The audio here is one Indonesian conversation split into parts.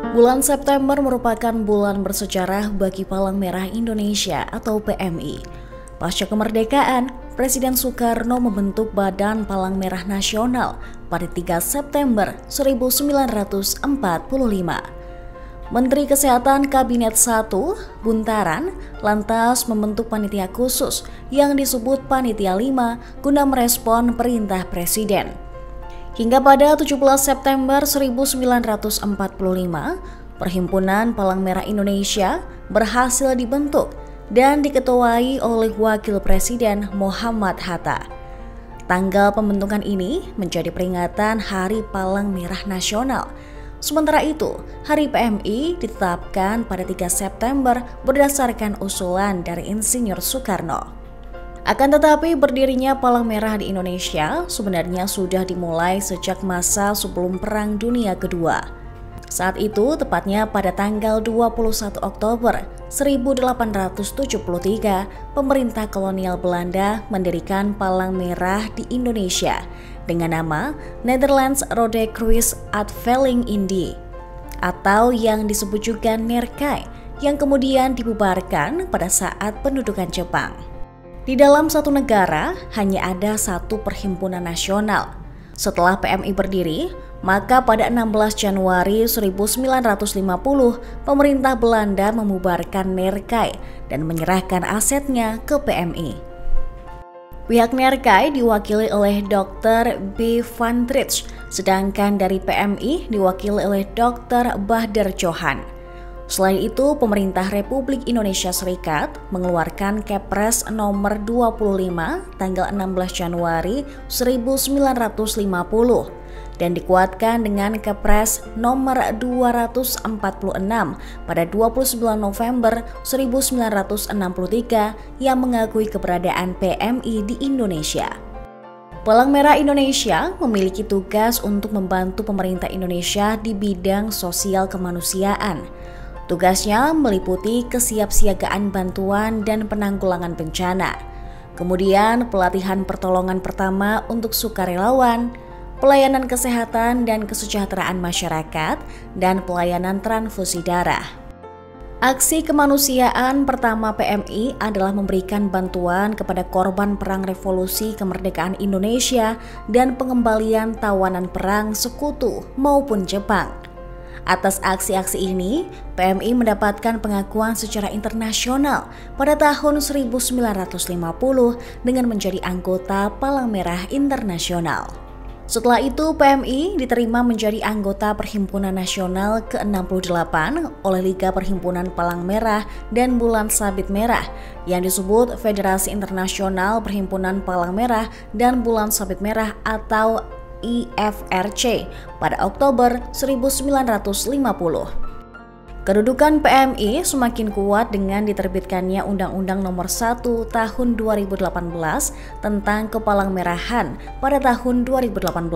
Bulan September merupakan bulan bersejarah bagi Palang Merah Indonesia atau PMI. Pasca kemerdekaan, Presiden Soekarno membentuk Badan Palang Merah Nasional pada 3 September 1945. Menteri Kesehatan Kabinet 1, Buntaran, lantas membentuk panitia khusus yang disebut Panitia 5 guna merespon perintah Presiden. Hingga pada 17 September 1945, Perhimpunan Palang Merah Indonesia berhasil dibentuk dan diketuai oleh Wakil Presiden Muhammad Hatta. Tanggal pembentukan ini menjadi peringatan Hari Palang Merah Nasional. Sementara itu, Hari PMI ditetapkan pada 3 September berdasarkan usulan dari Insinyur Soekarno. Akan tetapi berdirinya Palang Merah di Indonesia sebenarnya sudah dimulai sejak masa sebelum Perang Dunia Kedua. Saat itu tepatnya pada tanggal 21 Oktober 1873, pemerintah kolonial Belanda mendirikan Palang Merah di Indonesia dengan nama Nederlands Rode Kruis Uitvaling Indie atau yang disebut juga NERKAI, yang kemudian dibubarkan pada saat pendudukan Jepang. Di dalam satu negara hanya ada satu perhimpunan nasional. Setelah PMI berdiri, maka pada 16 Januari 1950, pemerintah Belanda membubarkan NERKAI dan menyerahkan asetnya ke PMI. Pihak NERKAI diwakili oleh Dr. B. van Trich, sedangkan dari PMI diwakili oleh Dr. Bahdar Johan. Selain itu, pemerintah Republik Indonesia Serikat mengeluarkan Kepres nomor 25 tanggal 16 Januari 1950 dan dikuatkan dengan Kepres nomor 246 pada 29 November 1963 yang mengakui keberadaan PMI di Indonesia. Palang Merah Indonesia memiliki tugas untuk membantu pemerintah Indonesia di bidang sosial kemanusiaan. Tugasnya meliputi kesiapsiagaan bantuan dan penanggulangan bencana, kemudian pelatihan pertolongan pertama untuk sukarelawan, pelayanan kesehatan dan kesejahteraan masyarakat, dan pelayanan transfusi darah. Aksi kemanusiaan pertama PMI adalah memberikan bantuan kepada korban perang revolusi kemerdekaan Indonesia dan pengembalian tawanan perang sekutu maupun Jepang. Atas aksi-aksi ini, PMI mendapatkan pengakuan secara internasional pada tahun 1950 dengan menjadi anggota Palang Merah Internasional. Setelah itu, PMI diterima menjadi anggota Perhimpunan Nasional ke-68 oleh Liga Perhimpunan Palang Merah dan Bulan Sabit Merah yang disebut Federasi Internasional Perhimpunan Palang Merah dan Bulan Sabit Merah atau IFRC pada Oktober 1950. Kedudukan PMI semakin kuat dengan diterbitkannya Undang-Undang Nomor 1 Tahun 2018 tentang Kepalang-Merahan pada tahun 2018.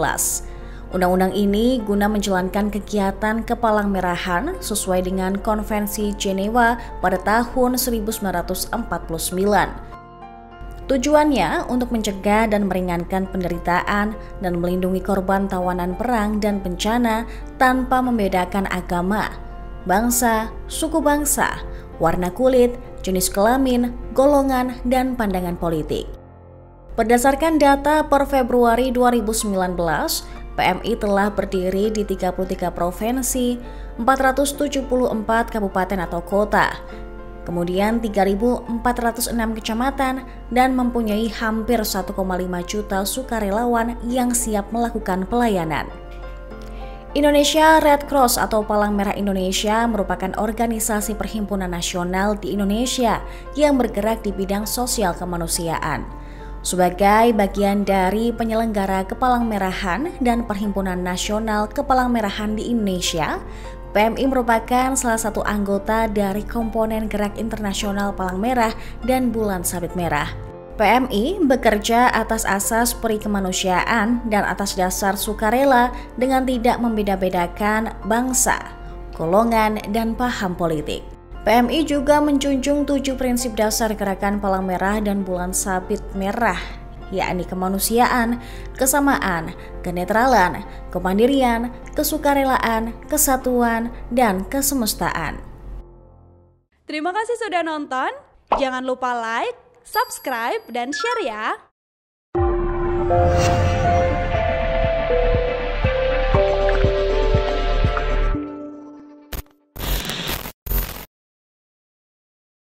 Undang-undang ini guna menjalankan kegiatan Kepalang-Merahan sesuai dengan Konvensi Jenewa pada tahun 1949. Tujuannya untuk mencegah dan meringankan penderitaan dan melindungi korban tawanan perang dan bencana tanpa membedakan agama, bangsa, suku bangsa, warna kulit, jenis kelamin, golongan, dan pandangan politik. Berdasarkan data per Februari 2019, PMI telah berdiri di 33 provinsi, 474 kabupaten atau kota, kemudian 3.406 kecamatan dan mempunyai hampir 1,5 juta sukarelawan yang siap melakukan pelayanan. Indonesia Red Cross atau Palang Merah Indonesia merupakan organisasi perhimpunan nasional di Indonesia yang bergerak di bidang sosial kemanusiaan. Sebagai bagian dari penyelenggara Kepalang Merahan dan Perhimpunan Nasional Kepalang Merahan di Indonesia, PMI merupakan salah satu anggota dari komponen Gerak Internasional Palang Merah dan Bulan Sabit Merah. PMI bekerja atas asas peri kemanusiaan dan atas dasar sukarela dengan tidak membeda-bedakan bangsa, golongan, dan paham politik. PMI juga menjunjung 7 prinsip dasar Gerakan Palang Merah dan Bulan Sabit Merah, yakni kemanusiaan, kesamaan, kenetralan, kemandirian, kesukarelaan, kesatuan, dan kesemestaan. Terima kasih sudah nonton. Jangan lupa like, subscribe, dan share ya.